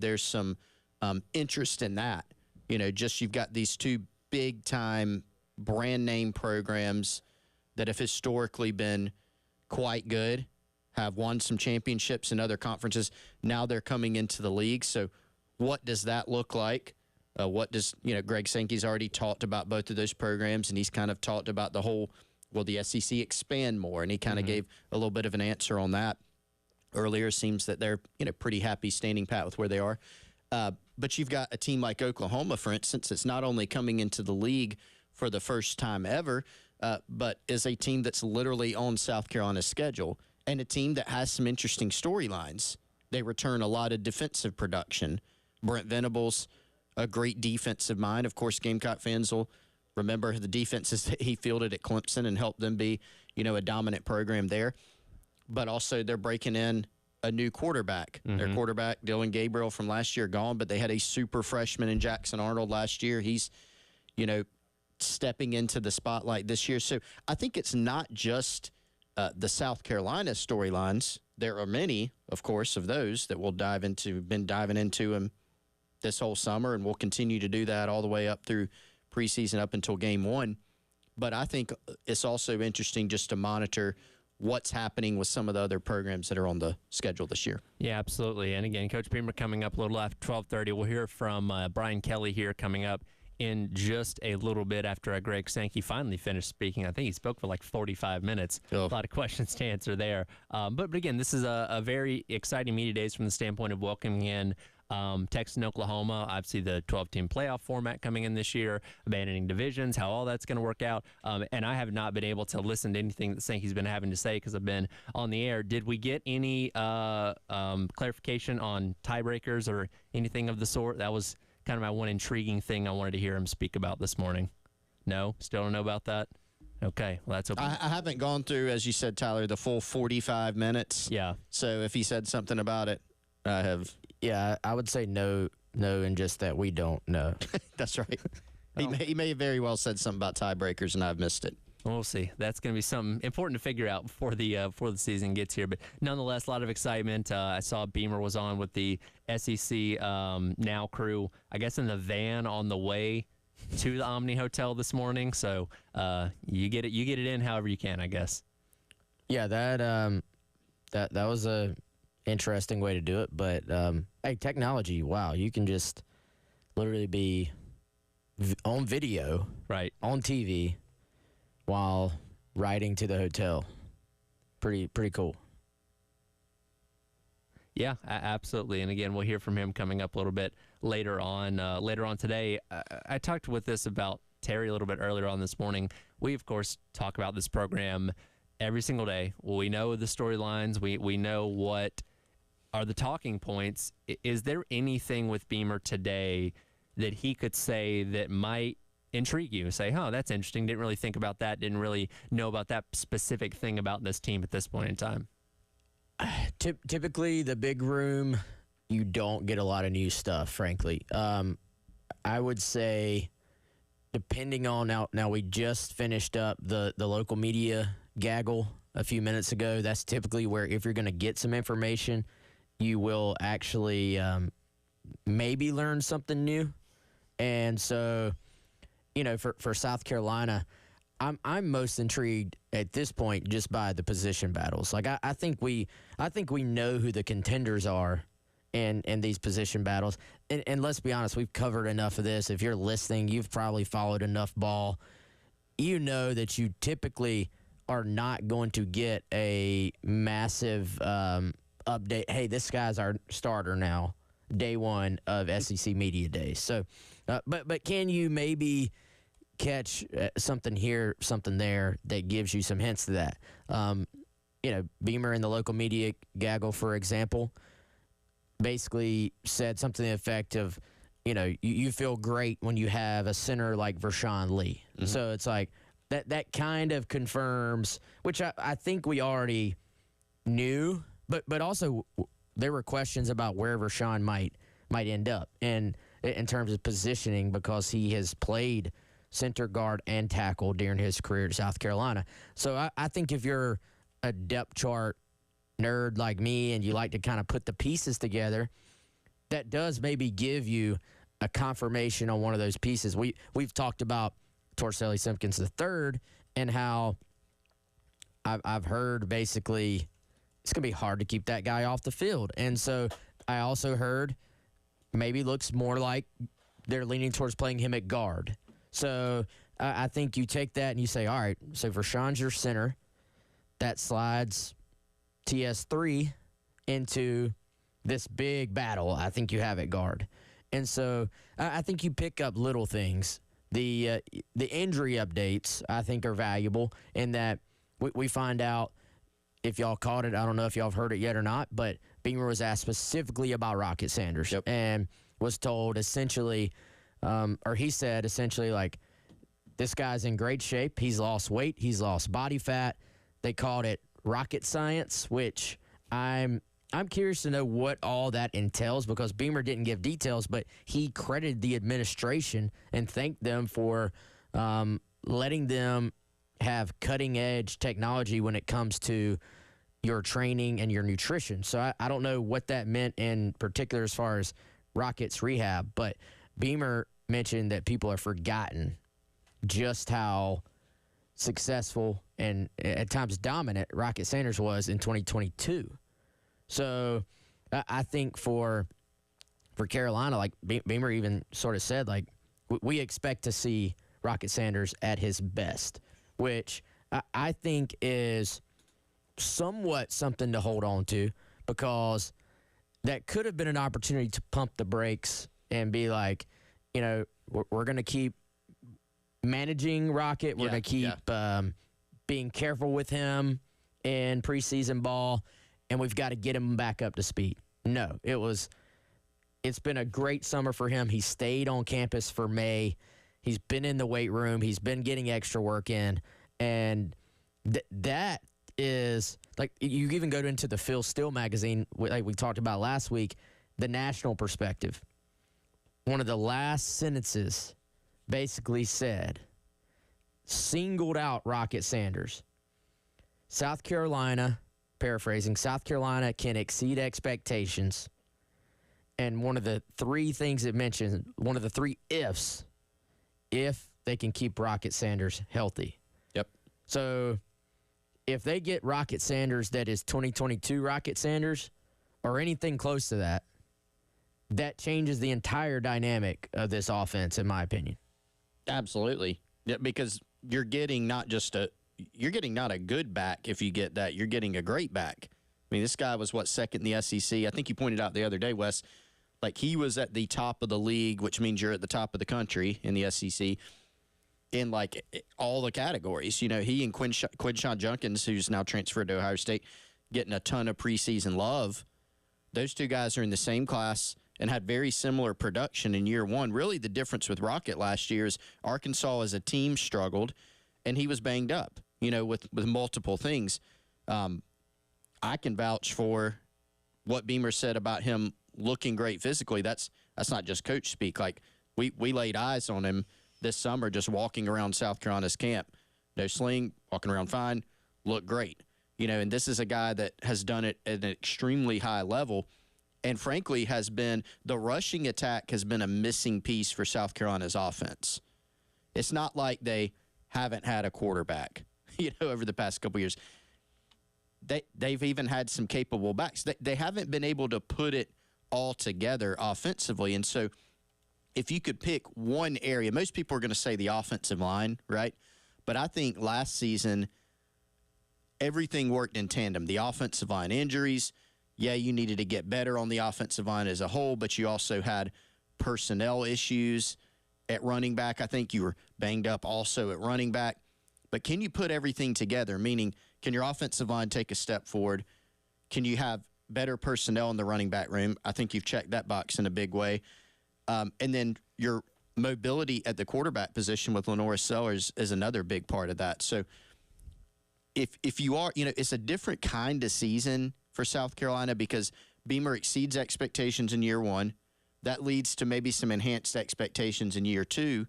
there's some interest in that. Just you've got these two big-time brand name programs that have historically been quite good, have won some championships in other conferences. Now they're coming into the league. So what does that look like? What does, Greg Sankey's already talked about both of those programs, and he's kind of talked about the whole, will the SEC expand more? And he kind of gave a little bit of an answer on that earlier. Seems that they're, pretty happy standing pat with where they are. But you've got a team like Oklahoma, for instance, that's not only coming into the league for the first time ever, but is a team that's literally on South Carolina's schedule, and a team that has some interesting storylines. They return a lot of defensive production. Brent Venables, a great defensive mind. Of course, Gamecock fans will remember the defenses that he fielded at Clemson and helped them be, a dominant program there. But also they're breaking in a new quarterback. Their quarterback, Dylan Gabriel from last year, gone, but they had a super freshman in Jackson Arnold last year. He's, stepping into the spotlight this year. So I think it's not just the South Carolina storylines. There are many, of course, of those that we'll been diving into them this whole summer, and we'll continue to do that all the way up through preseason up until game one. But I think it's also interesting just to monitor what's happening with some of the other programs that are on the schedule this year. Yeah, absolutely. And again, Coach Beamer coming up a little after 12:30. We'll hear from Brian Kelly here coming up in just a little bit after Greg Sankey finally finished speaking. I think he spoke for like 45 minutes. A lot of questions to answer there. But again, this is a very exciting media days from the standpoint of welcoming in Texas and Oklahoma. Obviously, the 12-team playoff format coming in this year, abandoning divisions, how all that's going to work out. And I have not been able to listen to anything that Sankey's been having to say because I've been on the air. Did we get any clarification on tiebreakers or anything of the sort? That was kind of my one intriguing thing I wanted to hear him speak about this morning. No? Still don't know about that? Okay, well, that's okay. I haven't gone through, as you said, Tyler, the full 45 minutes. Yeah. So if he said something about it, I have. Yeah, I would say no, and just that we don't know. That's right. He may have very well said something about tiebreakers, and I've missed it. We'll see. That's going to be something important to figure out before the season gets here. But nonetheless, a lot of excitement. I saw Beamer was on with the SEC Now crew, I guess in the van on the way to the Omni Hotel this morning. So you get it in however you can, I guess. Yeah, that was a interesting way to do it. But hey, technology, wow, you can just literally be on video, right, on TV, while riding to the hotel. Pretty cool. Yeah, absolutely. And again, we'll hear from him coming up a little bit later on today. I talked with this about Terry a little bit earlier on this morning. We, of course, talk about this program every single day. We know the storylines. We know what are the talking points. Is there anything with Beamer today that he could say that might intrigue you? Say, oh, that's interesting. Didn't really think about that. Didn't really know about that specific thing about this team at this point in time. Typically, the big room, you don't get a lot of new stuff, frankly. I would say, depending on now we just finished up the local media gaggle a few minutes ago. That's typically where, if you're going to get some information, you will actually maybe learn something new. And so, for South Carolina, I'm most intrigued at this point just by the position battles. Like I think we know who the contenders are in these position battles. And let's be honest, we've covered enough of this. If you're listening, you've probably followed enough ball. You know that you typically are not going to get a massive update. Hey, this guy's our starter now, day one of SEC Media Days. So, but can you maybe catch something here, something there that gives you some hints to that? Beamer in the local media gaggle, for example, basically said something to the effect of, you feel great when you have a center like Vershawn Lee. Mm-hmm. So it's like that kind of confirms, which I think we already knew, but also there were questions about where Vershawn might end up in terms of positioning, because he has played center, guard, and tackle during his career at South Carolina. So I think if you're a depth chart nerd like me and you like to kind of put the pieces together, that does maybe give you a confirmation on one of those pieces. We've talked about Torselli Simpkins III and how I've heard basically it's going to be hard to keep that guy off the field. And so I also heard maybe looks more like they're leaning towards playing him at guard. So I think you take that and you say, all right, so Vershawn's your center. That slides TS3 into this big battle I think you have at guard. And so I think you pick up little things. The injury updates, I think, are valuable in that we find out, if y'all caught it, I don't know if y'all have heard it yet or not, but Beamer was asked specifically about Rocket Sanders and was told essentially, or he said essentially, like, this guy's in great shape. He's lost weight. He's lost body fat. They called it rocket science, which I'm curious to know what all that entails, because Beamer didn't give details, but he credited the administration and thanked them for letting them have cutting-edge technology when it comes to your training and your nutrition. So I don't know what that meant in particular as far as Rockets rehab, but Beamer mentioned that people have forgotten just how successful and at times dominant Rocket Sanders was in 2022. So I think for Carolina, like Beamer even sort of said, like, we expect to see Rocket Sanders at his best, which I think is somewhat something to hold on to, because that could have been an opportunity to pump the brakes and be like, you know, we're going to keep managing Rocket. We're going to keep being careful with him in preseason ball, and we've got to get him back up to speed. No, it's been a great summer for him. He stayed on campus for May. He's been in the weight room. He's been getting extra work in. And that is, like, you even go into the Phil Steele magazine, like we talked about last week, the national perspective. One of the last sentences basically said, singled out Rocket Sanders. South Carolina, paraphrasing, South Carolina can exceed expectations. And one of the three things it mentioned, one of the three ifs, if they can keep Rocket Sanders healthy. Yep. So if they get Rocket Sanders that is 2022 Rocket Sanders or anything close to that, that changes the entire dynamic of this offense, in my opinion. Absolutely. Yeah, because you're getting not a good back if you get that. You're getting a great back. I mean, this guy was, second in the SEC? I think you pointed out the other day, Wes, like, he was at the top of the league, which means you're at the top of the country in the SEC in, like, all the categories. You know, he and Quinshon Junkins, who's now transferred to Ohio State, getting a ton of preseason love. Those two guys are in the same class and had very similar production in year one. Really, the difference with Rocket last year is Arkansas as a team struggled, and he was banged up, you know, with multiple things. I can vouch for what Beamer said about him looking great physically. That's not just coach speak. Like, we laid eyes on him this summer just walking around South Carolina's camp. No sling, walking around fine, looked great. You know, and this is a guy that has done it at an extremely high level, and frankly the rushing attack has been a missing piece for South Carolina's offense. It's not like they haven't had a quarterback, you know, over the past couple years. They've even had some capable backs. They haven't been able to put it all together offensively. And so if you could pick one area, most people are going to say the offensive line, right? But I think last season everything worked in tandem. The offensive line injuries, you needed to get better on the offensive line as a whole, but you also had personnel issues at running back. I think you were banged up also at running back. But can you put everything together, meaning can your offensive line take a step forward? Can you have better personnel in the running back room? I think you've checked that box in a big way. And then your mobility at the quarterback position with Lenora Sellers is another big part of that. So if you are, you know, it's a different kind of season for South Carolina because Beamer exceeds expectations in year one. That leads to maybe some enhanced expectations in year two.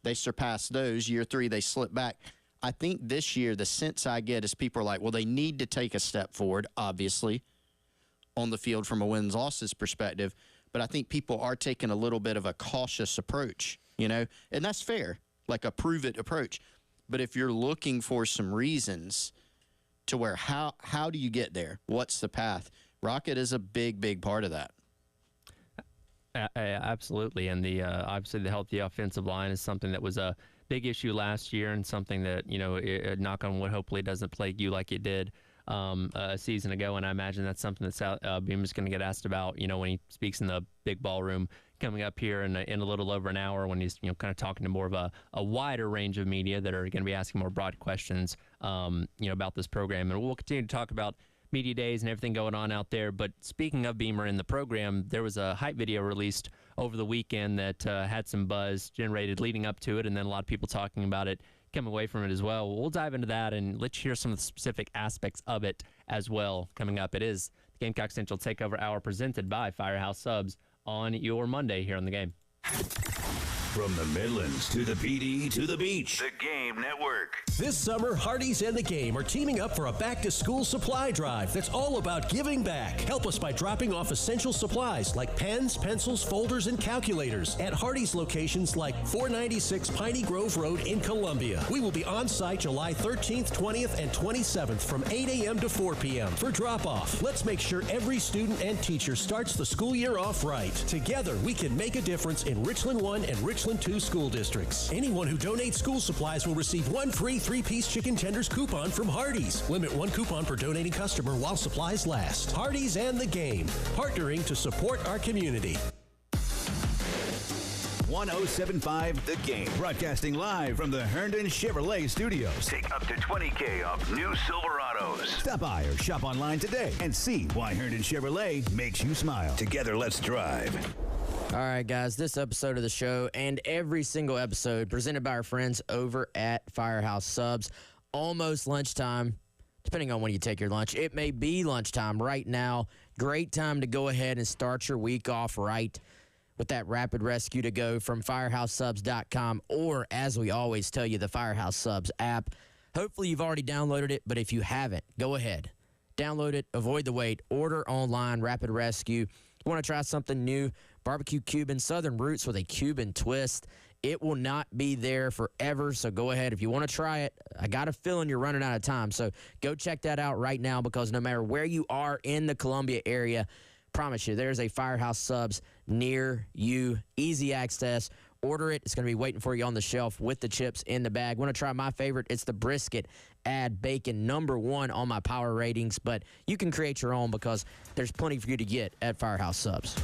They surpass those. Year three, they slip back. I think this year, the sense I get is people are like, well, they need to take a step forward, obviously, on the field from a wins-losses perspective. but I think people are taking a little bit of a cautious approach, and that's fair, like a prove it approach. But if you're looking for some reasons to where how do you get there? What's the path? Rocket is a big part of that. Absolutely, and the obviously the healthy offensive line is something that was a big issue last year, and something that knock on wood, hopefully doesn't plague you like it did a season ago. And I imagine that's something that Beamer's going to get asked about, when he speaks in the big ballroom coming up here in a little over an hour, when he's kind of talking to more of a wider range of media that are going to be asking more broad questions about this program. And we'll continue to talk about media days and everything going on out there. But speaking of Beamer in the program, there was a hype video released over the weekend that had some buzz generated leading up to it, and then a lot of people talking about it coming away from it as well. We'll dive into that and let you hear some of the specific aspects of it as well coming up. It is the Gamecock Central Takeover Hour presented by Firehouse Subs on your Monday here on The Game. From the Midlands to the PD to the beach, the Game Network. This summer, Hardee's and the Game are teaming up for a back-to-school supply drive that's all about giving back. Help us by dropping off essential supplies like pens, pencils, folders, and calculators at Hardee's locations like 496 Piney Grove Road in Columbia. We will be on site July 13th, 20th, and 27th from 8 a.m. to 4 p.m. for drop-off. Let's make sure every student and teacher starts the school year off right. Together, we can make a difference in Richland 1 and Richland 2 school districts. Anyone who donates school supplies will receive one free 3-piece chicken tenders coupon from Hardee's. Limit one coupon per donating customer while supplies last. Hardee's and the Game, partnering to support our community. 1075 The Game, broadcasting live from the Herndon Chevrolet studios. Take up to $20K off new Silverados. Stop by or shop online today and see why Herndon Chevrolet makes you smile. Together, let's drive. All right, guys, this episode of the show and every single episode presented by our friends over at Firehouse Subs. Almost lunchtime, depending on when you take your lunch. It may be lunchtime right now. Great time to go ahead and start your week off right with that rapid rescue to go from firehousesubs.com, or, as we always tell you, the Firehouse Subs app. Hopefully you've already downloaded it, but if you haven't, go ahead. Download it, avoid the wait, order online, rapid rescue. You want to try something new? Barbecue Cuban, Southern Roots with a Cuban twist. It will not be there forever, so go ahead. If you want to try it, I got a feeling you're running out of time, so go check that out right now, because no matter where you are in the Columbia area, promise you, there's a Firehouse Subs near you. Easy access. Order it. It's going to be waiting for you on the shelf with the chips in the bag. Want to try my favorite? It's the brisket add bacon, #1 on my power ratings, but you can create your own because there's plenty for you to get at Firehouse Subs.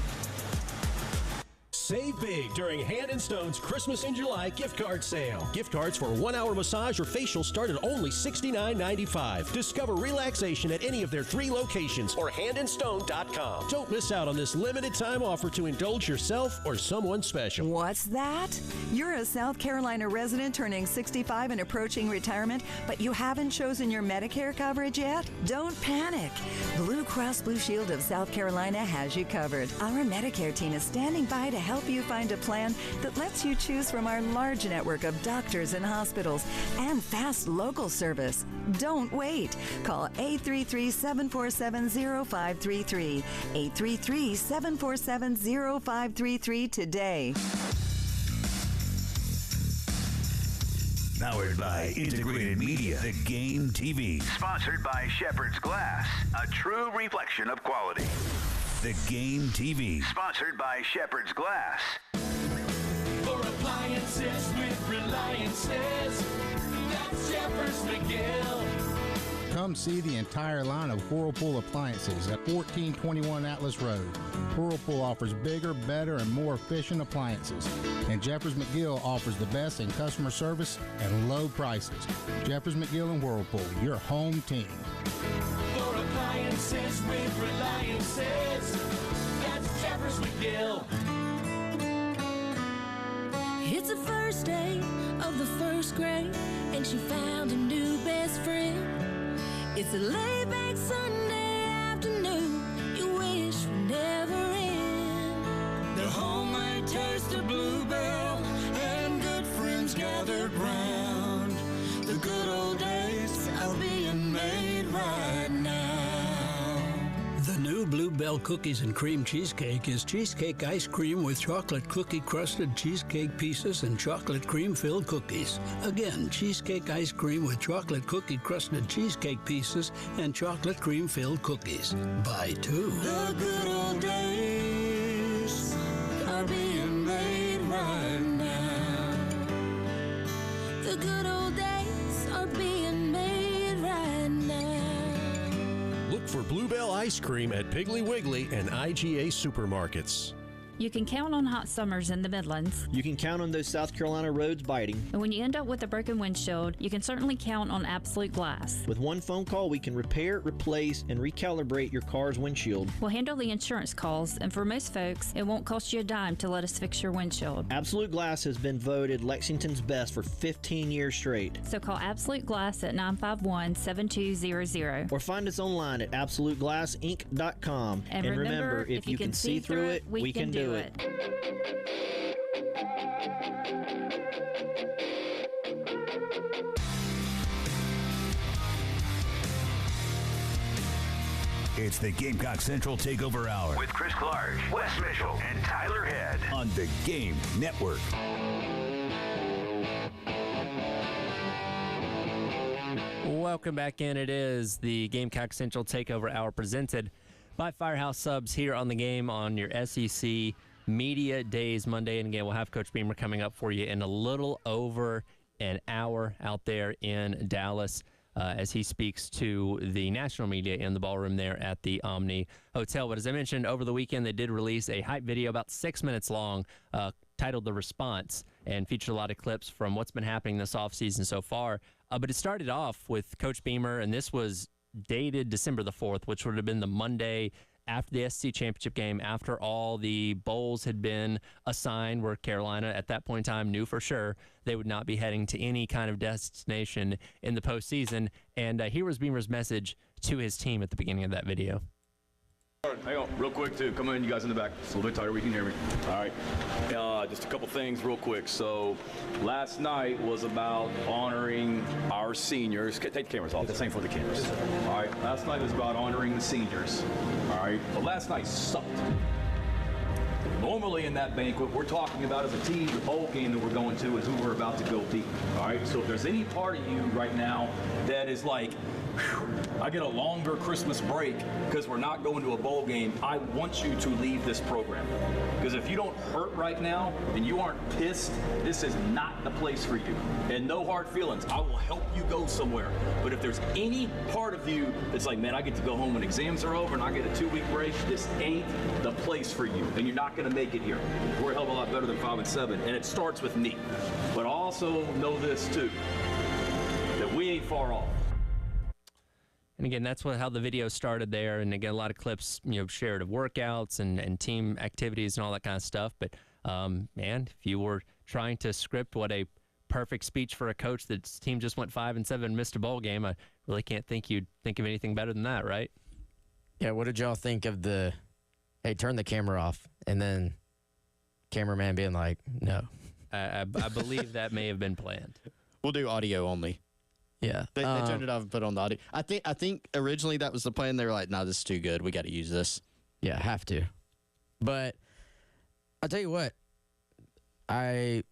Save big during Hand & Stone's Christmas in July gift card sale. Gift cards for a 1-hour massage or facial start at only $69.95. Discover relaxation at any of their 3 locations or handandstone.com. Don't miss out on this limited time offer to indulge yourself or someone special. What's that? You're a South Carolina resident turning 65 and approaching retirement, but you haven't chosen your Medicare coverage yet? Don't panic. Blue Cross Blue Shield of South Carolina has you covered. Our Medicare team is standing by to help you find a plan that lets you choose from our large network of doctors and hospitals and fast local service. Don't wait. Call 833-747-0533. 833-747-0533 today. Powered by Integrated Media, The Game TV. Sponsored by Shepherd's Glass, a true reflection of quality. The Game TV. Sponsored by Shepherd's Glass. For appliances with Reliances, that's Jeffers McGill. Come see the entire line of Whirlpool appliances at 1421 Atlas Road. Whirlpool offers bigger, better, and more efficient appliances. And Jeffers McGill offers the best in customer service and low prices. Jeffers McGill and Whirlpool, your home team. For appliances with Reliances, that's Jeffers McGill. It's the first day of the first grade, and she found a new best friend. It's a laid-back Sunday afternoon you wish would never end. The homemade taste of Bluebell and good friends gathered round. The good old days are being made right now. The new new Bluebell Cookies and Cream Cheesecake is cheesecake ice cream with chocolate cookie-crusted cheesecake pieces and chocolate cream-filled cookies. Again, cheesecake ice cream with chocolate cookie-crusted cheesecake pieces and chocolate cream-filled cookies. Buy two. The good old days are being made right now. The good old days are being made right now. Look for Bluebell ice cream at Piggly Wiggly and IGA supermarkets. You can count on hot summers in the Midlands. You can count on those South Carolina roads biting. And when you end up with a broken windshield, you can certainly count on Absolute Glass. With one phone call, we can repair, replace, and recalibrate your car's windshield. We'll handle the insurance calls, and for most folks, it won't cost you a dime to let us fix your windshield. Absolute Glass has been voted Lexington's best for 15 years straight. So call Absolute Glass at 951-7200. Or find us online at absoluteglassinc.com. And remember, if you can see through it, we can do it. It's the Gamecock Central Takeover Hour with Chris Clark, Wes Mitchell, and Tyler Head on the Game Network. Welcome back in. It is the Gamecock Central Takeover Hour presented by Firehouse Subs here on the Game on your SEC Media Days Monday. And again, we'll have Coach Beamer coming up for you in a little over an hour out there in Dallas as he speaks to the national media in the ballroom there at the Omni Hotel. But as I mentioned, over the weekend, they did release a hype video about 6 minutes long titled The Response and featured a lot of clips from what's been happening this offseason so far. But it started off with Coach Beamer, and this was dated December the 4th, which would have been the Monday after the SEC championship game, after all the bowls had been assigned, where Carolina at that point in time knew for sure they would not be heading to any kind of destination in the postseason. And here was Beamer's message to his team at the beginning of that video. Hang on, real quick, too. Come in, you guys in the back. It's a little bit tighter, we can hear me. All right. Just a couple things real quick. So, last night was about honoring our seniors. Take the cameras off. The same for the cameras. All right. Last night was about honoring the seniors. All right. But last night sucked. Normally in that banquet, we're talking about as a team, the bowl game that we're going to and who we're about to go beat. All right. So if there's any part of you right now that is like, I get a longer Christmas break because we're not going to a bowl game, I want you to leave this program. Because if you don't hurt right now and you aren't pissed, this is not the place for you. And no hard feelings. I will help you go somewhere. But if there's any part of you that's like, man, I get to go home when exams are over and I get a 2-week break, this ain't the place for you. And you're not going to make it here. We're a hell of a lot better than 5 and 7. And it starts with me. But I also know this too, that we ain't far off. And again, that's how the video started there. And again, a lot of clips, shared of workouts and team activities and all that kind of stuff. But man, if you were trying to script what a perfect speech for a coach that's team just went 5 and 7 and missed a bowl game, I really can't think you'd think of anything better than that, right? Yeah. What did y'all think of the, hey, turn the camera off, and then cameraman being like, no? I believe that may have been planned. We'll do audio only. Yeah, they turned it off and put on the audio. I think originally that was the plan. They were like, "No, this is too good. We got to use this." Yeah, have to. But I'll tell you what, I'll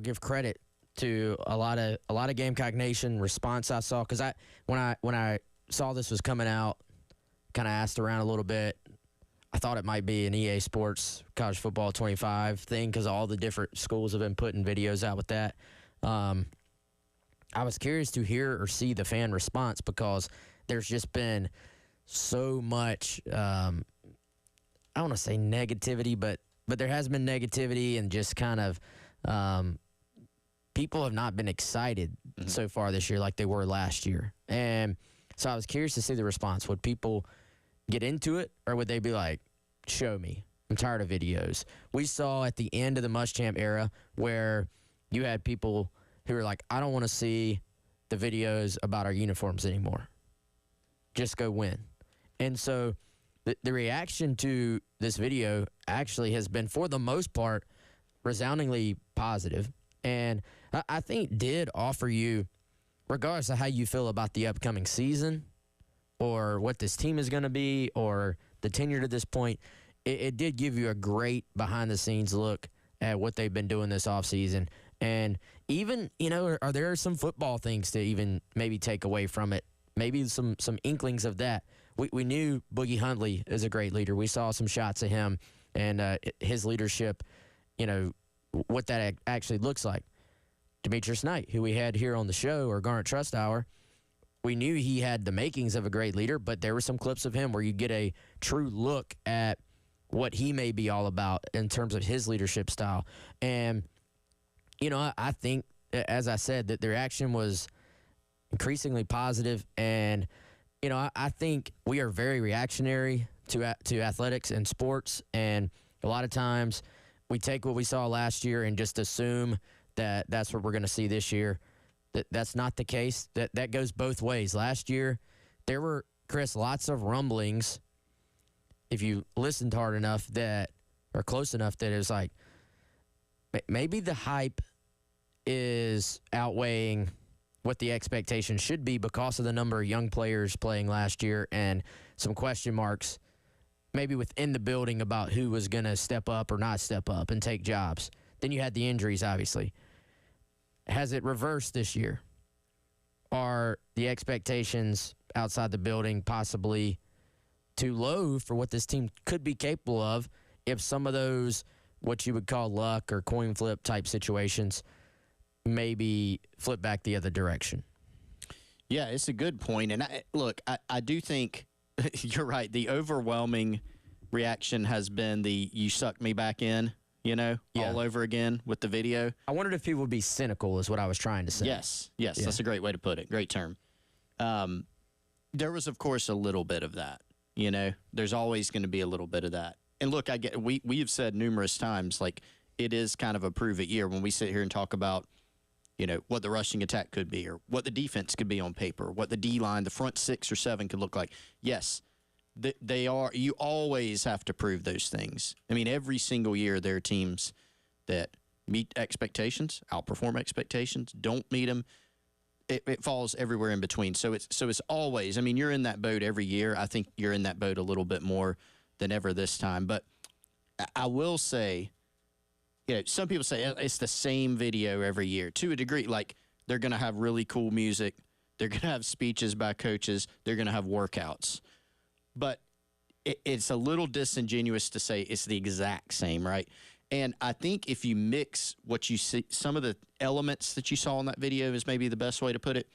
give credit to a lot of Gamecock Nation response I saw, because when I saw this was coming out, kind of asked around a little bit. I thought it might be an EA Sports College Football 25 thing, because all the different schools have been putting videos out with that. I was curious to hear or see the fan response, because there's just been so much, I don't want to say negativity, but there has been negativity, and just kind of people have not been excited so far this year like they were last year. And so I was curious to see the response. Would people get into it, or would they be like, show me, I'm tired of videos? We saw at the end of the Muschamp era where you had people who were like, I don't want to see the videos about our uniforms anymore. Just go win. And so the reaction to this video actually has been, for the most part, resoundingly positive. And I think did offer you, regardless of how you feel about the upcoming season or what this team is going to be or the tenure to this point, it did give you a great behind-the-scenes look at what they've been doing this offseason. And even, are there some football things to even maybe take away from it? Maybe some inklings of that. We knew Boogie Huntley is a great leader. We saw some shots of him and his leadership, what that actually looks like. Demetrius Knight, who we had here on the show, or Garnet Trust Hour, we knew he had the makings of a great leader, but there were some clips of him where you get a true look at what he may be all about in terms of his leadership style. And, I think, as I said, that their reaction was increasingly positive. And, I think we are very reactionary to athletics and sports. And a lot of times we take what we saw last year and just assume that that's what we're going to see this year. That's not the case. That goes both ways. Last year, there were, Chris, lots of rumblings, if you listened hard enough or close enough, that it was like, maybe the hype is outweighing what the expectation should be because of the number of young players playing last year and some question marks maybe within the building about who was going to step up or not step up and take jobs. Then you had the injuries, obviously. Has it reversed this year? Are the expectations outside the building possibly too low for what this team could be capable of if some of those, what you would call luck or coin flip type situations, maybe flip back the other direction? Yeah, it's a good point. And I do think you're right. The overwhelming reaction has been you sucked me back in, all over again with the video. I wondered if people would be cynical is what I was trying to say. Yes, that's a great way to put it. Great term. There was, of course, a little bit of that. There's always going to be a little bit of that. And look, we have said numerous times, like, it is kind of a prove it year when we sit here and talk about, what the rushing attack could be or what the defense could be on paper, what the D-line, the front 6 or 7 could look like. Yes, they are. You always have to prove those things. I mean, every single year there are teams that meet expectations, outperform expectations, don't meet them. It falls everywhere in between. So it's always, I mean, you're in that boat every year. I think you're in that boat a little bit more than ever this time. But I will say, some people say it's the same video every year. To a degree, like, they're going to have really cool music. They're going to have speeches by coaches. They're going to have workouts. But it's a little disingenuous to say it's the exact same, right? And I think if you mix what you see, some of the elements that you saw in that video is maybe the best way to put it,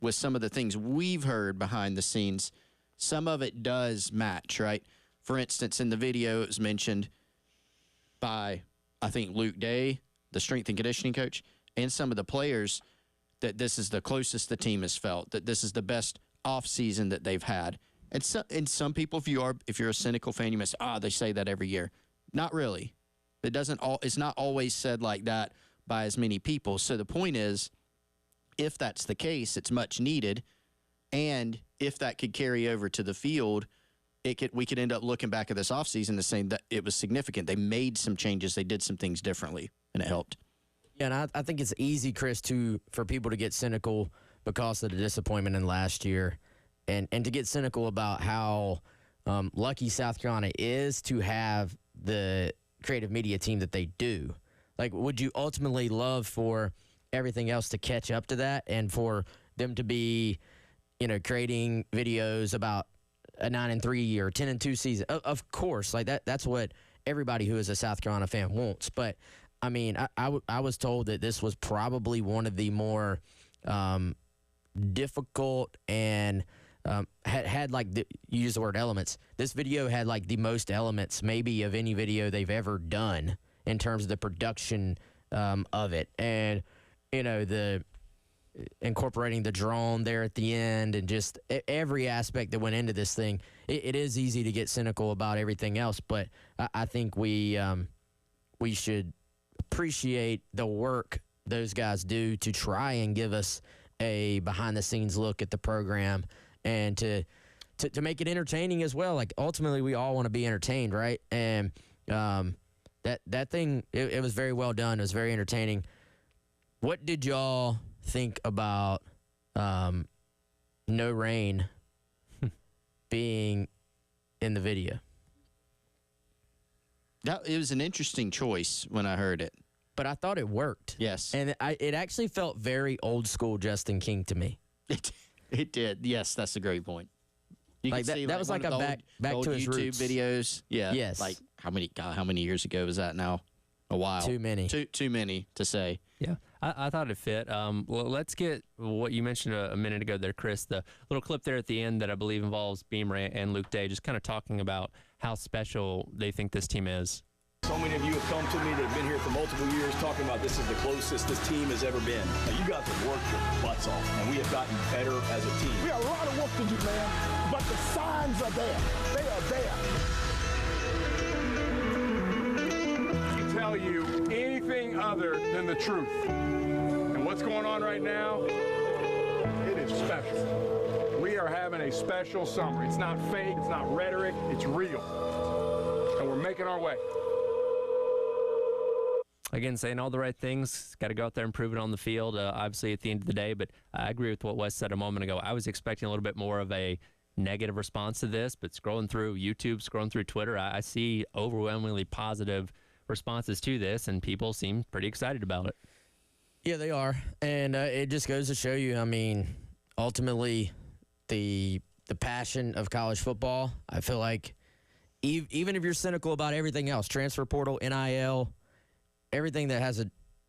with some of the things we've heard behind the scenes, some of it does match, right? For instance, in the video, it was mentioned by, I think, Luke Day, the strength and conditioning coach, and some of the players, that this is the closest the team has felt, that this is the best offseason that they've had. And some people, if you're a cynical fan, you might say, they say that every year. Not really. It's not always said like that by as many people. So the point is, if that's the case, it's much needed. And if that could carry over to the field, we could end up looking back at this offseason and saying that it was significant. They made some changes. They did some things differently, and it helped. Yeah, and I think it's easy, Chris, for people to get cynical because of the disappointment in last year, and to get cynical about how lucky South Carolina is to have the creative media team that they do. Like, would you ultimately love for everything else to catch up to that and for them to be, creating videos about a 9-3 or 10-2 season? Of course, like that's what everybody who is a South Carolina fan wants. But I mean, I was told that this was probably one of the more difficult and had like you use the word elements. This video had like the most elements maybe of any video they've ever done in terms of the production of it, and the incorporating the drone there at the end and just every aspect that went into this thing. It is easy to get cynical about everything else, but I think we should appreciate the work those guys do to try and give us a behind-the-scenes look at the program and to make it entertaining as well. Like, ultimately, we all want to be entertained, right? And that thing, it was very well done. It was very entertaining. What did y'all think about No Rain being in the video. It was an interesting choice when I heard it. But I thought it worked. Yes. And it actually felt very old school Justin King to me. It did. Yes, that's a great point. You Like can see, that was one like of a the back old to his YouTube roots. videos. Yeah. Yes. Like how many years ago was that now? A while. Too many. Too many to say. Yeah, I thought it fit. Well, let's get what you mentioned a minute ago there, Chris. The little clip there at the end that I believe involves Beamer and Luke Day, just kind of talking about how special they think this team is. So many of you have come to me that have been here for multiple years talking about this is the closest this team has ever been. Now, you guys have worked your butts off, and we have gotten better as a team. We got a lot of work to do, man, but the signs are there. They are there. Tell you anything other than the truth. And what's going on right now, it is special. We are having a special summer. It's not fake, it's not rhetoric, it's real. And we're making our way. Again, saying all the right things, got to go out there and prove it on the field, obviously at the end of the day. But I agree with what Wes said a moment ago. I was expecting a little bit more of a negative response to this, but scrolling through YouTube, scrolling through Twitter, I see overwhelmingly positive responses to this, and people seem pretty excited about it. Yeah, they are, and it just goes to show you. I mean, ultimately, the passion of college football. I feel like even if you're cynical about everything else, transfer portal, NIL, everything that has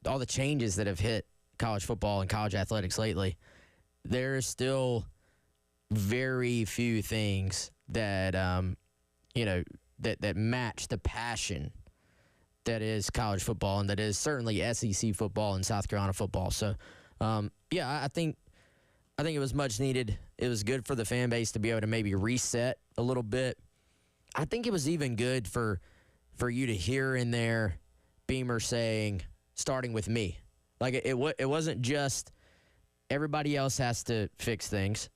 all the changes that have hit college football and college athletics lately, there is still very few things that that match the passion that is college football, and that is certainly SEC football and South Carolina football. So, I think it was much needed. It was good for the fan base to be able to maybe reset a little bit. I think it was even good for you to hear in there Beamer saying, starting with me. Like, it wasn't just everybody else has to fix things.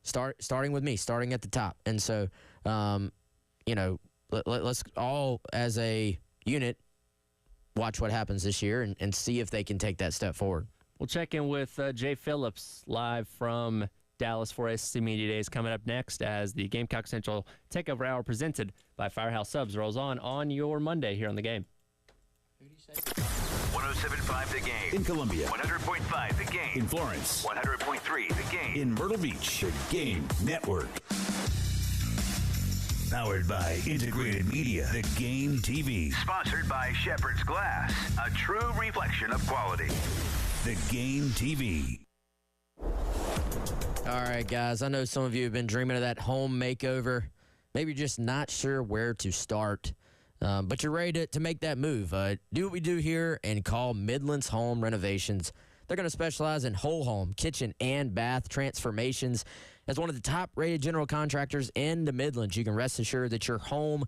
Starting with me, starting at the top. And so, let's all as a unit watch what happens this year and see if they can take that step forward. We'll check in with Jay Phillips live from Dallas for SEC Media Days coming up next as the Gamecock Central Takeover Hour presented by Firehouse Subs rolls on your Monday here on The Game. 107.5 The Game. In Columbia. 100.5 The Game. In Florence. 100.3 The Game. In Myrtle Beach. The Game Network. Powered by Integrated Media. The Game TV. Sponsored by Shepherd's Glass. A true reflection of quality. The Game TV. All right, guys. I know some of you have been dreaming of that home makeover. Maybe you're just not sure where to start. But you're ready to make that move. Do what we do here and call Midlands Home Renovations. They're going to specialize in whole home, kitchen, and bath transformations. As one of the top-rated general contractors in the Midlands, you can rest assured that your home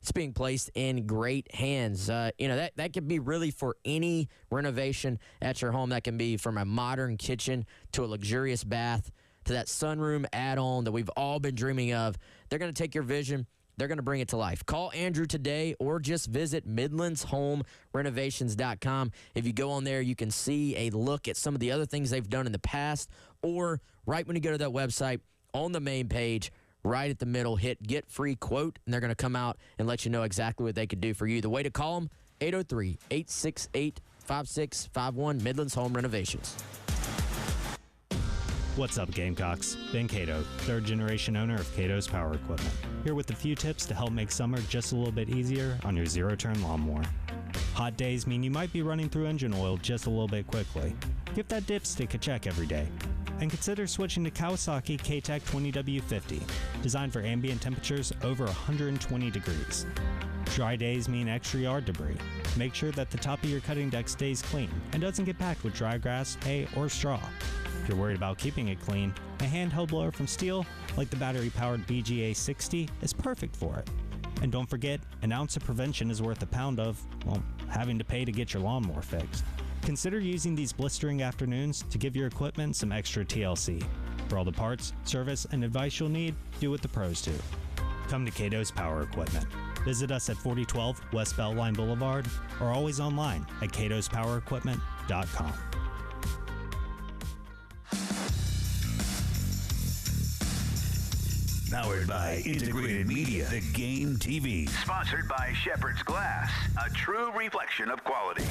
is being placed in great hands. That could be really for any renovation at your home. That can be from a modern kitchen to a luxurious bath to that sunroom add-on that we've all been dreaming of. They're going to take your vision. They're going to bring it to life. Call Andrew today or just visit MidlandsHomeRenovations.com. If you go on there, you can see a look at some of the other things they've done in the past, or right when you go to that website, on the main page, right at the middle, hit Get Free Quote, and they're going to come out and let you know exactly what they could do for you. The way to call them, 803-868-5651, Midlands Home Renovations. What's up, Gamecocks? Ben Cato, third-generation owner of Cato's Power Equipment, here with a few tips to help make summer just a little bit easier on your zero-turn lawnmower. Hot days mean you might be running through engine oil just a little bit quickly. Give that dipstick a check every day. And consider switching to Kawasaki K-Tech 20W50, designed for ambient temperatures over 120 degrees. Dry days mean extra yard debris. Make sure that the top of your cutting deck stays clean and doesn't get packed with dry grass, hay, or straw. If you're worried about keeping it clean, a handheld blower from Steel, like the battery-powered BGA 60, is perfect for it. And don't forget, an ounce of prevention is worth a pound of, having to pay to get your lawnmower fixed. Consider using these blistering afternoons to give your equipment some extra TLC. For all the parts, service, and advice you'll need, do what the pros do. Come to Cato's Power Equipment. Visit us at 4012 West Beltline Boulevard or always online at catospowerequipment.com. Powered by Integrated Media, The Game TV. Sponsored by Shepherd's Glass, a true reflection of quality.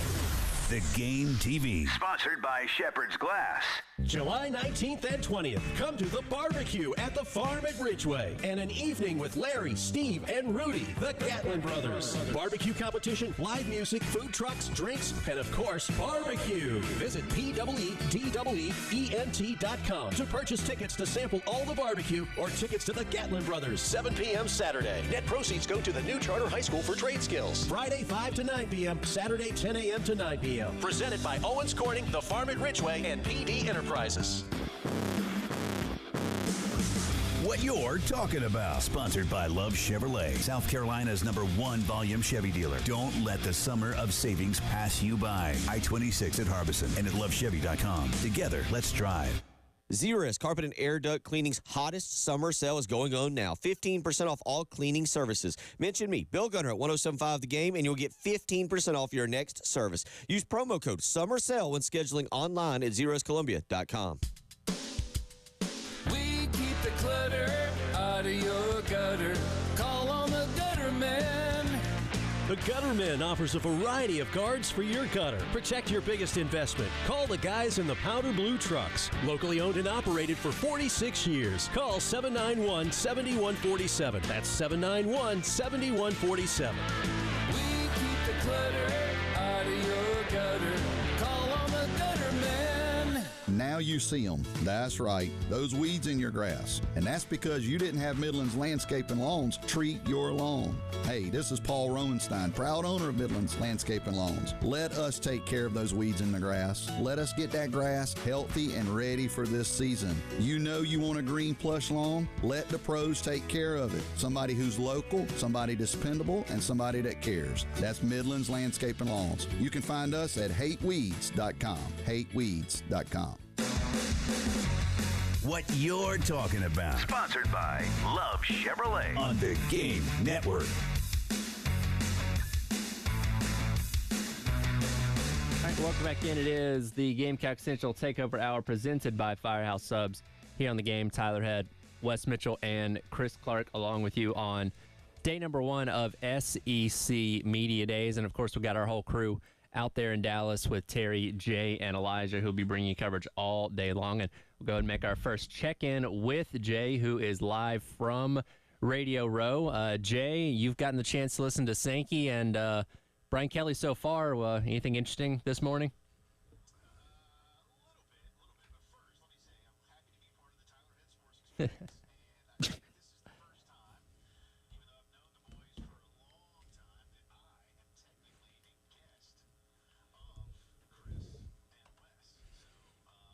The Game TV. Sponsored by Shepherd's Glass. July 19th and 20th, come to the barbecue at the farm at Ridgeway and an evening with Larry, Steve, and Rudy, the Gatlin brothers. Barbecue competition, live music, food trucks, drinks, and of course, barbecue. Visit PWEEENT.com to purchase tickets to sample all the barbecue or tickets to the Gatlin brothers, 7 p.m. Saturday. Net proceeds go to the new Charter High School for Trade Skills. Friday, 5 to 9 p.m., Saturday, 10 a.m. to 9 p.m. Presented by Owens Corning, the farm at Ridgeway, and PD Enterprises. What you're talking about. Sponsored by Love Chevrolet, South Carolina's #1 volume Chevy dealer. Don't let the summer of savings pass you by. I-26 at Harbison and at lovechevy.com. Together, let's drive. Zerust Carpet and Air Duct Cleaning's hottest summer sale is going on now. 15% off all cleaning services. Mention me, Bill Gunner at 107.5 The Game, and you'll get 15% off your next service. Use promo code Summer Sale when scheduling online at zerustcolumbia.com. We keep the clutter out of your gutter. Call on the gutter man. The Gutterman offers a variety of guards for your gutter. Protect your biggest investment. Call the guys in the powder blue trucks. Locally owned and operated for 46 years. Call 791-7147. That's 791-7147. We keep the clutter out of your gutter. Call on the gutter man. Now you see them. That's right. Those weeds in your grass. And that's because you didn't have Midland's Landscape and Lawns treat your lawn. Hey, this is Paul Romenstein, proud owner of Midland's Landscape and Lawns. Let us take care of those weeds in the grass. Let us get that grass healthy and ready for this season. You know you want a green plush lawn? Let the pros take care of it. Somebody who's local, somebody dependable, and somebody that cares. That's Midland's Landscape and Lawns. You can find us at hateweeds.com. hateweeds.com. What you're talking about. Sponsored by Love Chevrolet on the Game Network. All right, welcome back in. It is the Gamecock Central Takeover Hour presented by Firehouse Subs here on the game. Tyler Head, Wes Mitchell, and Chris Clark along with you on day number 1 of SEC Media Days. And, of course, we got our whole crew out there in Dallas with Terry, Jay, and Elijah, who'll be bringing you coverage all day long. And we'll go ahead and make our first check-in with Jay, who is live from Radio Row. Jay, you've gotten the chance to listen to Sankey and Brian Kelly so far. Anything interesting this morning?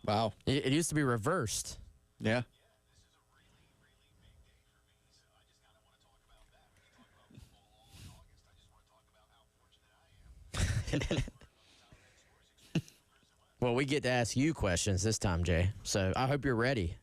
Wow. It used to be reversed. Yeah. Well, we get to ask you questions this time, Jay. So I hope you're ready.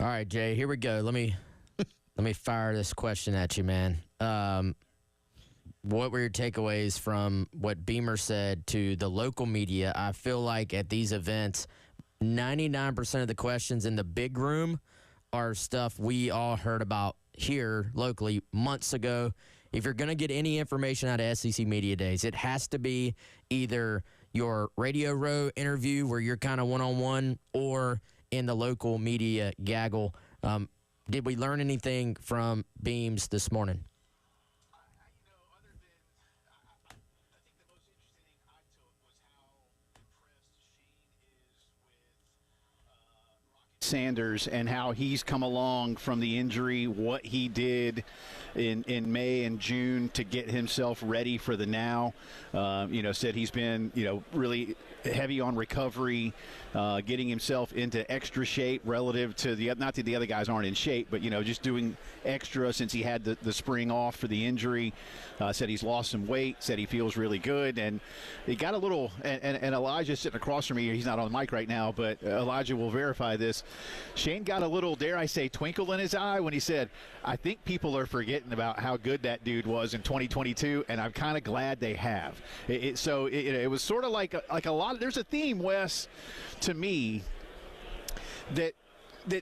All right, Jay, here we go. Let me fire this question at you, man. What were your takeaways from what Beamer said to the local media? I feel like at these events, 99% of the questions in the big room are stuff we all heard about here locally months ago. If you're going to get any information out of SEC Media Days, it has to be either your Radio Row interview where you're kind of one-on-one, or in the local media gaggle. Did we learn anything from Beams this morning? Sanders and how he's come along from the injury, what he did in May and June to get himself ready for the now. Said he's been, really heavy on recovery, getting himself into extra shape relative to not that the other guys aren't in shape, but, just doing extra since he had the spring off for the injury. Said he's lost some weight, said he feels really good. And he got a little, and Elijah's sitting across from me. He's not on the mic right now, but Elijah will verify this. Shane got a little, dare I say, twinkle in his eye when he said, I think people are forgetting about how good that dude was in 2022, and I'm kind of glad they have. It was sort of like a lot of, there's a theme, Wes, to me, that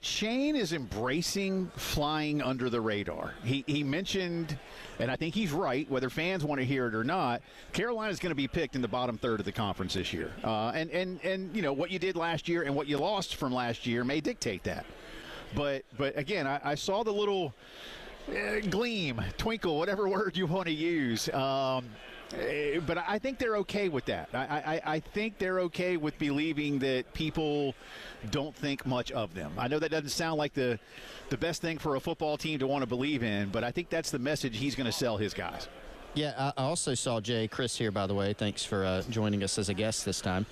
Shane is embracing flying under the radar. He mentioned, and I think he's right, whether fans want to hear it or not, Carolina's going to be picked in the bottom third of the conference this year. And what you did last year and what you lost from last year may dictate that. But again, I saw the little gleam, twinkle, whatever word you want to use. But I think they're okay with that. I think they're okay with believing that people don't think much of them. I know that doesn't sound like the best thing for a football team to want to believe in, but I think that's the message he's going to sell his guys. Yeah, I also saw Chris here, by the way. Thanks for joining us as a guest this time.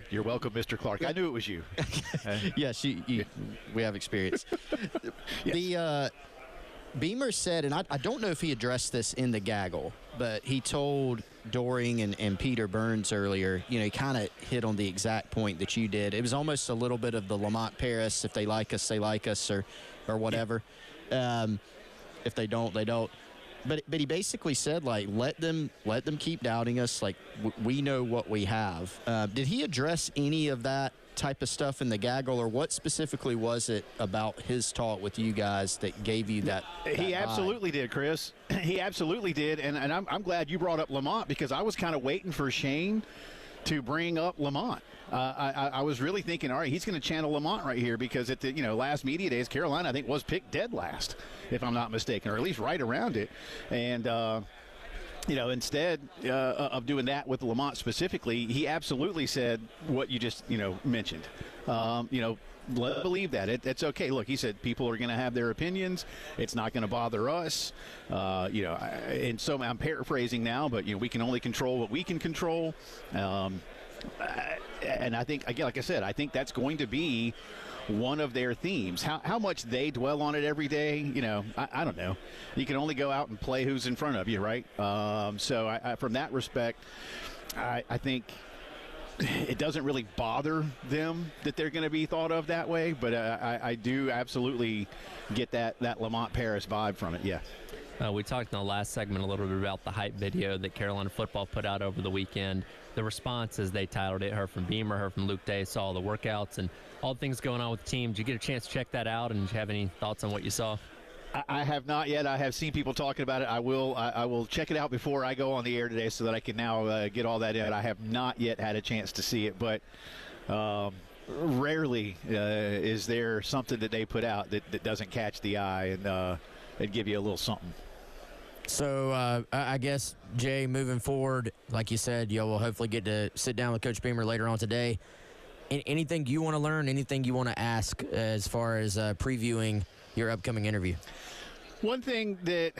You're welcome, Mr. Clark. I knew it was you. Yes, we have experience. Yes. The Beamer said, and I don't know if he addressed this in the gaggle, but he told Doring and Peter Burns earlier, he kind of hit on the exact point that you did. It was almost a little bit of the Lamont Paris, if they like us, they like us, or whatever. If they don't, they don't. But he basically said, like, let them keep doubting us. Like, we know what we have. Did he address any of that type of stuff in the gaggle, or what specifically was it about his talk with you guys that gave you that He vibe? Absolutely did, Chris. He absolutely did, and I'm glad you brought up Lamont, because I was kind of waiting for Shane to bring up Lamont. I was really thinking, all right, he's going to channel Lamont right here, because at the last media days, Carolina, I think, was picked dead last, if I'm not mistaken, or at least right around it. And instead of doing that with Lamont specifically, he absolutely said what you just mentioned. Let believe that it's okay. Look, he said people are going to have their opinions. It's not going to bother us. And so I'm paraphrasing now, but we can only control what we can control. And I think, again, like I said, I think that's going to be one of their themes. How much they dwell on it every day, I don't know. You can only go out and play who's in front of you, right? So from that respect, I think it doesn't really bother them that they're going to be thought of that way, but I do absolutely get that Lamont Paris vibe from it, yeah. We talked in the last segment a little bit about the hype video that Carolina football put out over the weekend. The response, as they titled it, heard from Beamer, heard from Luke Day, saw all the workouts and all the things going on with the team. Did you get a chance to check that out, and did you have any thoughts on what you saw? I have not yet. I have seen people talking about it. I will check it out before I go on the air today, so that I can now get all that in. I have not yet had a chance to see it, but rarely is there something that they put out that doesn't catch the eye and give you a little something. So I guess, Jay, moving forward, like you said, you'll hopefully get to sit down with Coach Beamer later on today. Anything you want to learn, anything you want to ask as far as previewing your upcoming interview? One thing that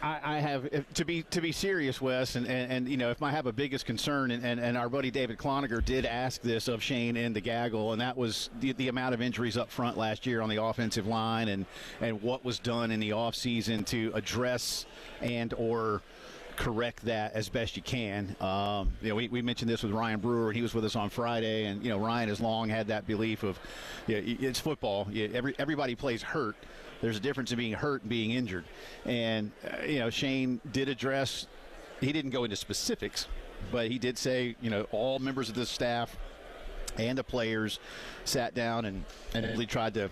I have, to be serious, Wes, and if I have a biggest concern, and our buddy David Cloninger did ask this of Shane in the gaggle, and that was the amount of injuries up front last year on the offensive line, and what was done in the offseason to address and or correct that as best you can. We mentioned this with Ryan Brewer, and he was with us on Friday, and Ryan has long had that belief of it's football. Everybody plays hurt. There's a difference in being hurt and being injured. And, Shane did address, he didn't go into specifics, but he did say, all members of the staff and the players sat down and really tried to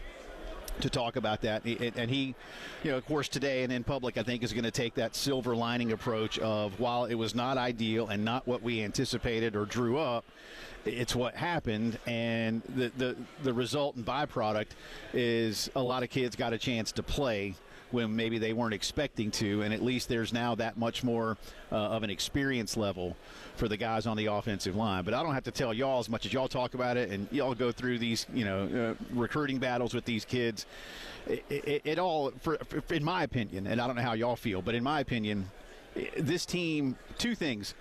to talk about that. And he, of course, today and in public, I think is going to take that silver lining approach of, while it was not ideal and not what we anticipated or drew up, it's what happened, and the result and byproduct is a lot of kids got a chance to play when maybe they weren't expecting to, and at least there's now that much more of an experience level for the guys on the offensive line. But I don't have to tell y'all, as much as y'all talk about it and y'all go through these recruiting battles with these kids, it all, in my opinion, and I don't know how y'all feel, but in my opinion, this team, two things: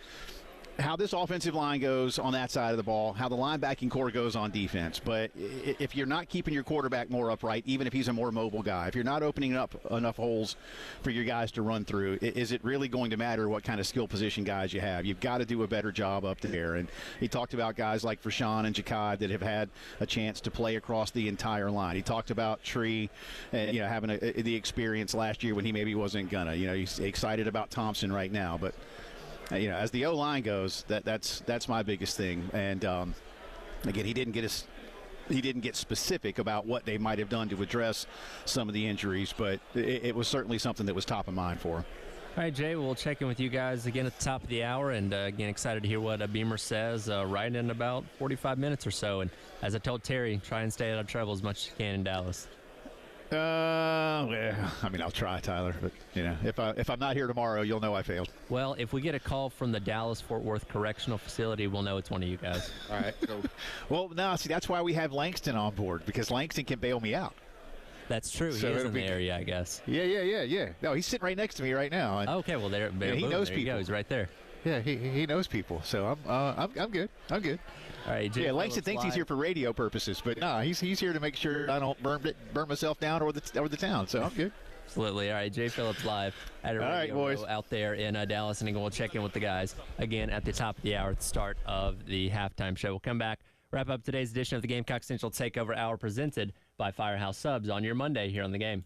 how this offensive line goes on that side of the ball, how the linebacking core goes on defense. But if you're not keeping your quarterback more upright, even if he's a more mobile guy, if you're not opening up enough holes for your guys to run through, is it really going to matter what kind of skill position guys you have? You've got to do a better job up there. And he talked about guys like Vershawn and Jakad that have had a chance to play across the entire line. He talked about Tree, having the experience last year when he maybe wasn't gonna. He's excited about Thompson right now, but as the O-line goes, that's my biggest thing. And again, he didn't get specific about what they might have done to address some of the injuries, but it was certainly something that was top of mind for him. All right, Jay, we'll check in with you guys again at the top of the hour, and again, excited to hear what Beamer says right in about 45 minutes or so. And as I told Terry, try and stay out of trouble as much as you can in Dallas. I'll try, Tyler, but if I'm not here tomorrow, you'll know I failed. Well, if we get a call from the Dallas-Fort Worth Correctional Facility, we'll know it's one of you guys. All right. Well, no, see, that's why we have Langston on board, because Langston can bail me out. That's true. He is in the area, I guess. Yeah. No, he's sitting right next to me right now. Okay, well, he knows people. He's right there. Yeah, he knows people, so I'm good. I'm good. All right, Jay, Langston thinks he's here for radio purposes, but no, he's here to make sure I don't burn myself down or the town. So I'm good. Absolutely. All right, Jay Phillips live at a radio row out there in Dallas, and we'll check in with the guys again at the top of the hour at the start of the halftime show. We'll come back, wrap up today's edition of the Gamecock Central Takeover Hour presented by Firehouse Subs on your Monday here on The Game.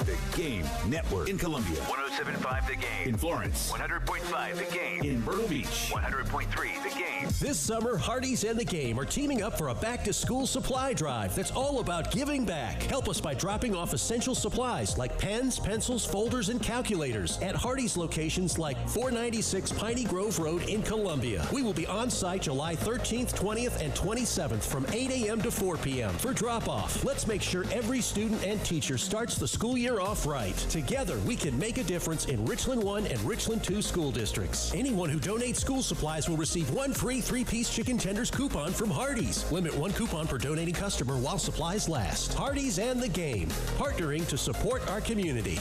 The Game Network in Columbia. 107.5 The Game. In Florence. 100.5 The Game. In Myrtle Beach. 100.3 The Game. This summer, Hardee's and The Game are teaming up for a back-to-school supply drive that's all about giving back. Help us by dropping off essential supplies like pens, pencils, folders, and calculators at Hardee's locations like 496 Piney Grove Road in Columbia. We will be on site July 13th, 20th, and 27th from 8 a.m. to 4 p.m. for drop-off. Let's make sure every student and teacher starts the school year off right. Together, we can make a difference in Richland 1 and Richland 2 school districts. Anyone who donates school supplies will receive one free 3-piece chicken tenders coupon from Hardee's. Limit one coupon per donating customer while supplies last. Hardee's and The Game, partnering to support our community.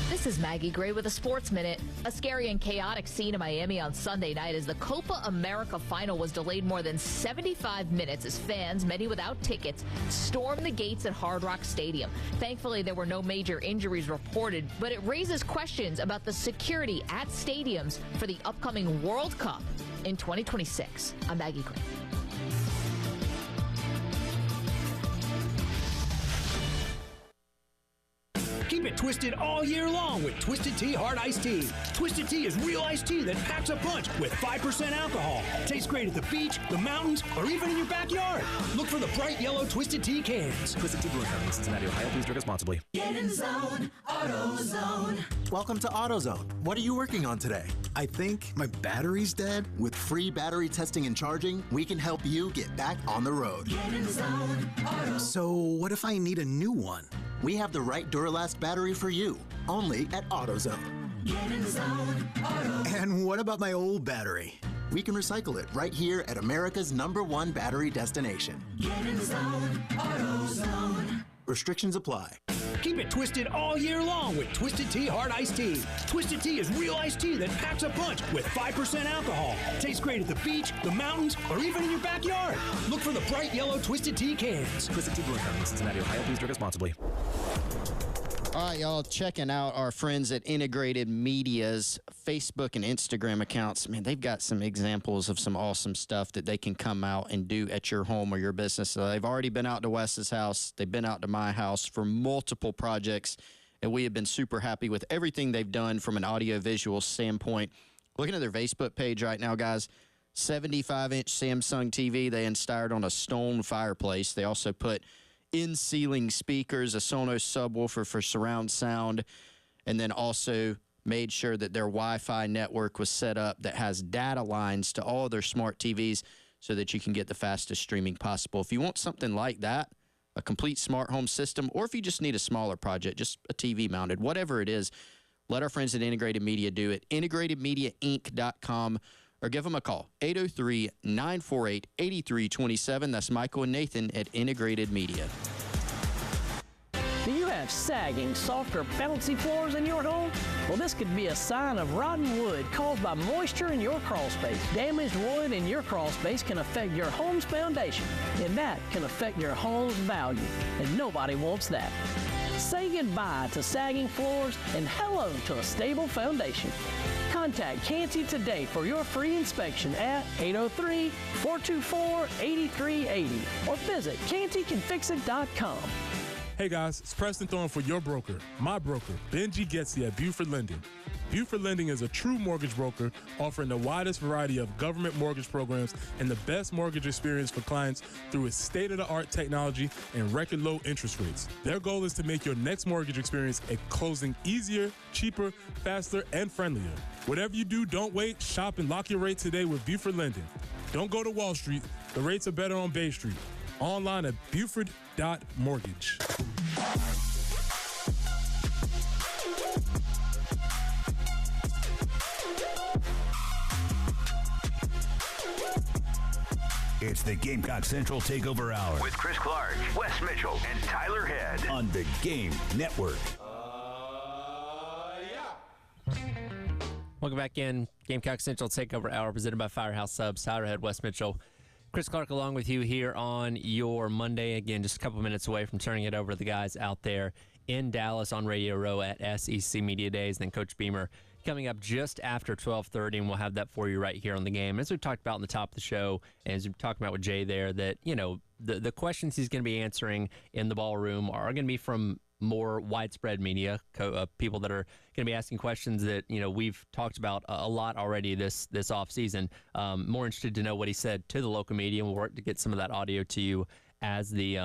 This is Maggie Gray with a Sports Minute. A scary and chaotic scene in Miami on Sunday night as the Copa America final was delayed more than 75 minutes as fans, many without tickets, stormed the gates at Hard Rock Stadium. Thankfully, there were no major injuries reported, but it raises questions about the security at stadiums for the upcoming World Cup in 2026. I'm Maggie Gray. Keep it twisted all year long with Twisted Tea Hard Iced Tea. Twisted Tea is real iced tea that packs a punch with 5% alcohol. Tastes great at the beach, the mountains, or even in your backyard. Look for the bright yellow Twisted Tea cans. Twisted Tea Brewing Company, Cincinnati, Ohio. Please drink responsibly. Get in zone, AutoZone. Welcome to AutoZone. What are you working on today? I think my battery's dead. With free battery testing and charging, we can help you get back on the road. Get in zone, AutoZone. So what if I need a new one? We have the right Duralast battery for you, only at AutoZone. Get in zone, AutoZone. And what about my old battery? We can recycle it right here at America's #1 battery destination. Get in zone, AutoZone. Restrictions apply. Keep it twisted all year long with Twisted Tea Hard Iced Tea. Twisted Tea is real iced tea that packs a punch with 5% alcohol. Tastes great at the beach, the mountains, or even in your backyard. Look for the bright yellow Twisted Tea cans. Twisted Tea Brewing Company, Cincinnati, Ohio. Please drink responsibly. All right, y'all, checking out our friends at Integrated Media's Facebook and Instagram accounts. Man, they've got some examples of some awesome stuff that they can come out and do at your home or your business. So they've already been out to Wes's house. They've been out to my house for multiple projects, and we have been super happy with everything they've done from an audio-visual standpoint. Looking at their Facebook page right now, guys, 75-inch Samsung TV they installed on a stone fireplace. They also put in-ceiling speakers, a Sonos subwoofer for surround sound, and then also made sure that their Wi-Fi network was set up that has data lines to all their smart TVs so that you can get the fastest streaming possible. If you want something like that, a complete smart home system, or if you just need a smaller project, just a TV mounted, whatever it is, let our friends at Integrated Media do it. IntegratedMediaInc.com, or give them a call, 803-948-8327. That's Michael and Nathan at Integrated Media. Do you have sagging, soft, or bouncy floors in your home? Well, this could be a sign of rotten wood caused by moisture in your crawl space. Damaged wood in your crawl space can affect your home's foundation, and that can affect your home's value, and nobody wants that. Say goodbye to sagging floors and hello to a stable foundation. Contact Canty today for your free inspection at 803-424-8380 or visit CantyCanFixIt.com. Hey guys, it's Preston Thorne for your broker, my broker, Benji Getzy at Buford Lending. Buford Lending is a true mortgage broker offering the widest variety of government mortgage programs and the best mortgage experience for clients through its state-of-the-art technology and record low interest rates. Their goal is to make your next mortgage experience at closing easier, cheaper, faster, and friendlier. Whatever you do, don't wait. Shop and lock your rate today with Buford Lending. Don't go to Wall Street. The rates are better on Bay Street. Online at Buford.mortgage. It's the Gamecock Central Takeover Hour with Chris Clark, Wes Mitchell, and Tyler Head on the Game Network. Welcome back in. Gamecock Central Takeover Hour presented by Firehouse Subs. Tyler Head, Wes Mitchell, Chris Clark along with you here on your Monday. Again, just a couple minutes away from turning it over to the guys out there in Dallas on Radio Row at SEC Media Days. Then Coach Beamer coming up just after 12:30, and we'll have that for you right here on the game. As we've talked about in the top of the show, and as we've talked about with Jay there, that, you know, the questions he's going to be answering in the ballroom are going to be from more widespread media, people that are going to be asking questions that, you know, we've talked about a lot already this offseason. More interested to know what he said to the local media, and we'll work to get some of that audio to you as the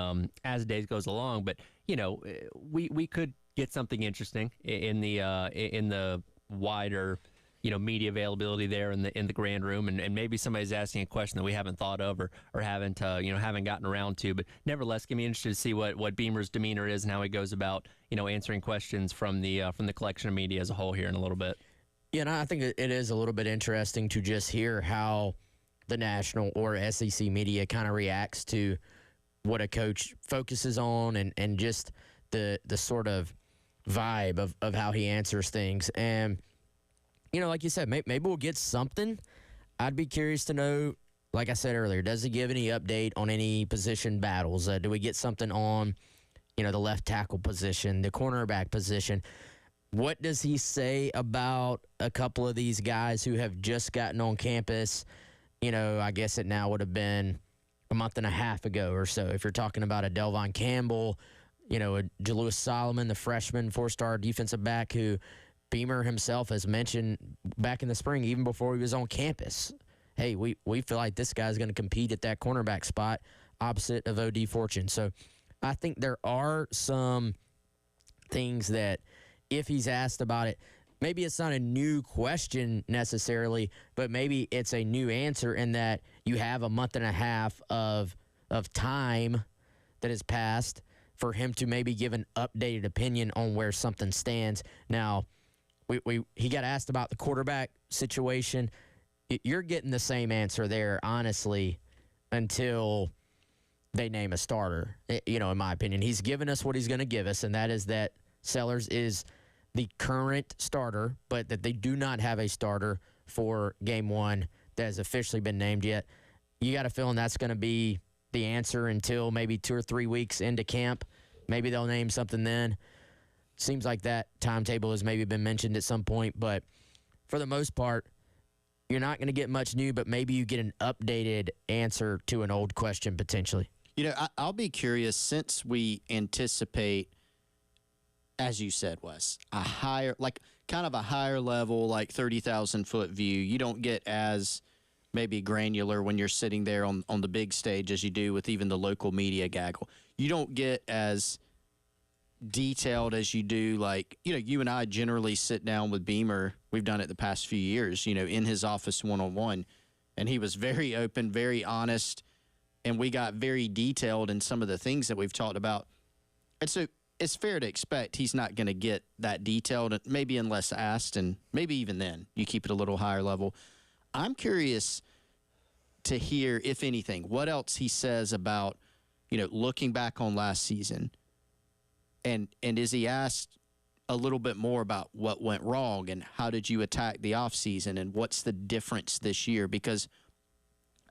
days goes along. But, you know, we could get something interesting in the wider, you know, media availability there in the grand room, and maybe somebody's asking a question that we haven't thought of or haven't gotten around to. But nevertheless, gonna be interested to see what Beamer's demeanor is and how he goes about, you know, answering questions from the collection of media as a whole here in a little bit. Yeah, and I think it is a little bit interesting to just hear how the national or SEC media kind of reacts to what a coach focuses on and just the sort of vibe of how he answers things. And, you know, like you said, maybe we'll get something. I'd be curious to know, like I said earlier, does he give any update on any position battles? Do we get something on, you know, the left tackle position, the cornerback position? What does he say about a couple of these guys who have just gotten on campus? You know, I guess it now would have been a month and a half ago or so. If you're talking about a Delvon Campbell, you know, a Jalewis Solomon, the freshman 4-star defensive back who Beamer himself has mentioned back in the spring, even before he was on campus. Hey, we feel like this guy's going to compete at that cornerback spot opposite of O.D. Fortune. So I think there are some things that if he's asked about it, maybe it's not a new question necessarily, but maybe it's a new answer in that you have a month and a half of time that has passed for him to maybe give an updated opinion on where something stands. Now, he got asked about the quarterback situation. You're getting the same answer there, honestly, until they name a starter, you know, in my opinion. He's given us what he's going to give us, and that is that Sellers is the current starter, but that they do not have a starter for Game 1 that has officially been named yet. You got a feeling that's going to be the answer until maybe 2 or 3 weeks into camp. Maybe they'll name something then. Seems like that timetable has maybe been mentioned at some point, but for the most part, you're not going to get much new, but maybe you get an updated answer to an old question potentially. You know, I'll be curious, since we anticipate, as you said, Wes, a higher, like kind of a higher level, like 30,000-foot view. You don't get as maybe granular when you're sitting there on the big stage as you do with even the local media gaggle. You don't get as detailed as you do, like, you and I generally sit down with Beamer. We've done it the past few years, in his office one-on-one, and he was very open, very honest, and we got very detailed in some of the things that we've talked about. And so it's fair to expect he's not going to get that detailed, maybe unless asked, and maybe even then you keep it a little higher level. I'm curious to hear, if anything, what else he says about, looking back on last season. And is he asked a little bit more about what went wrong and how did you attack the offseason and what's the difference this year? Because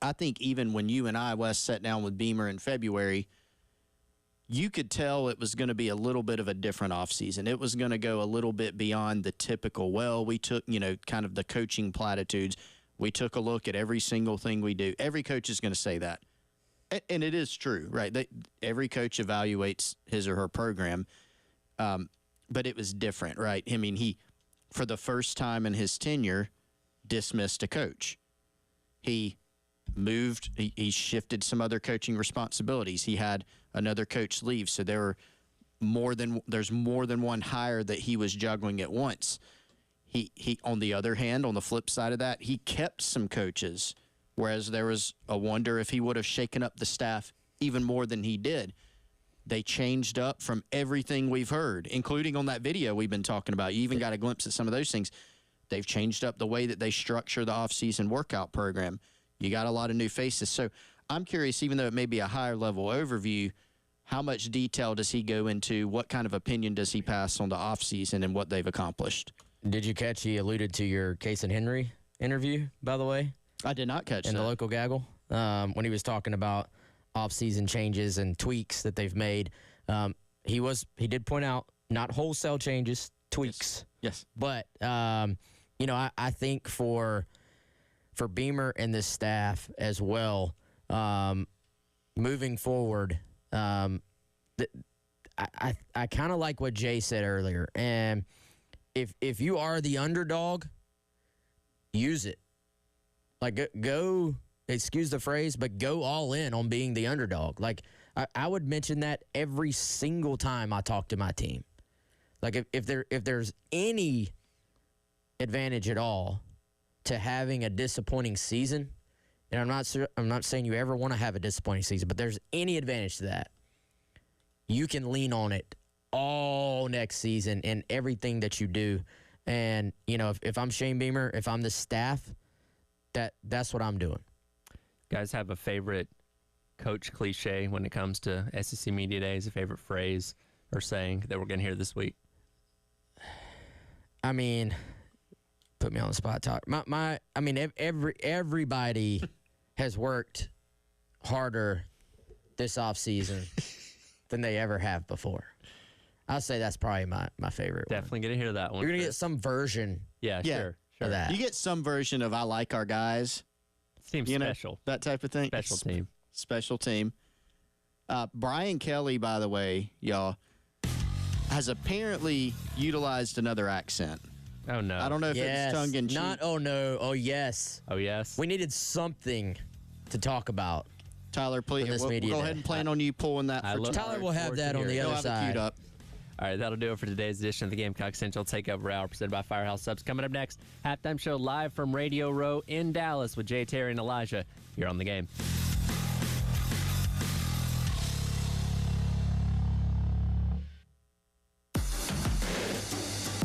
I think even when you and I, Wes, sat down with Beamer in February, you could tell it was going to be a little bit of a different offseason. It was going to go a little bit beyond the typical, we took, kind of the coaching platitudes. We took a look at every single thing we do. Every coach is going to say that. And it is true, right? Every coach evaluates his or her program. But it was different, right? I mean, he, for the first time in his tenure, dismissed a coach. He moved, he shifted some other coaching responsibilities. He had another coach leave, so there's more than one hire that he was juggling at once. He on the other hand, on the flip side of that, he kept some coaches, whereas there was a wonder if he would have shaken up the staff even more than he did. They changed up from everything we've heard, including on that video we've been talking about. You even got a glimpse at some of those things. They've changed up the way that they structure the off-season workout program. You got a lot of new faces. So I'm curious, even though it may be a higher level overview, how much detail does he go into? What kind of opinion does he pass on the off-season and what they've accomplished? Did you catch he alluded to your Case and Henry interview, by the way? I did not catch that. In the local gaggle, when he was talking about off-season changes and tweaks that they've made. He did point out not wholesale changes, tweaks. Yes. But I think for Beamer and this staff as well, moving forward, I kind of like what Jay said earlier. And if you are the underdog, use it. Like go. Excuse the phrase, but go all in on being the underdog. Like, I would mention that every single time I talk to my team. Like, if there's any advantage at all to having a disappointing season, and I'm not saying you ever want to have a disappointing season, but there's any advantage to that, you can lean on it all next season in everything that you do. And, if I'm Shane Beamer, if I'm the staff, that's what I'm doing. Guys have a favorite coach cliche when it comes to SEC Media Days, a favorite phrase or saying that we're going to hear this week? I mean, put me on the spot, talk. Everybody has worked harder this offseason than they ever have before. I'll say that's probably my favorite Definitely going to hear that one. You're going to get some version sure. of that. You get some version of I like our guys. Seems special. That type of thing. Special team. Special team. Brian Kelly, by the way, y'all, has apparently utilized another accent. Oh, no. I don't know if it's tongue-in-cheek. Not, oh, no. Oh, yes. Oh, yes. We needed something to talk about. Tyler, please, we'll go ahead and plan on you pulling that for Tyler will have that on the other side. Queued up. All right, that'll do it for today's edition of the Gamecock Central Takeover Hour presented by Firehouse Subs. Coming up next, halftime show live from Radio Row in Dallas with Jay, Terry, and Elijah here on The Game.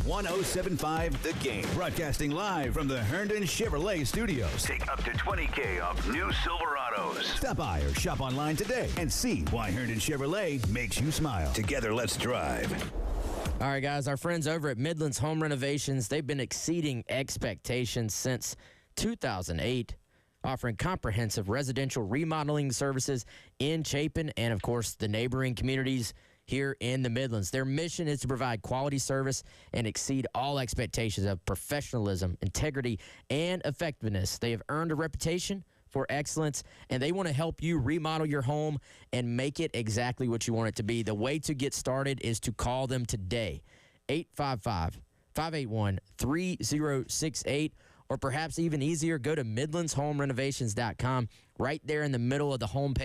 107.5 The Game. Broadcasting live from the Herndon Chevrolet Studios. Take up to $20K off new Silverados. Stop by or shop online today and see why Herndon Chevrolet makes you smile. Together, let's drive. All right, guys, our friends over at Midland's Home Renovations, they've been exceeding expectations since 2008, offering comprehensive residential remodeling services in Chapin and, of course, the neighboring communities here in the Midlands. Their mission is to provide quality service and exceed all expectations of professionalism, integrity, and effectiveness. They have earned a reputation for excellence, and they want to help you remodel your home and make it exactly what you want it to be. The way to get started is to call them today, 855-581-3068, or perhaps even easier, go to MidlandsHomeRenovations.com. Right there in the middle of the homepage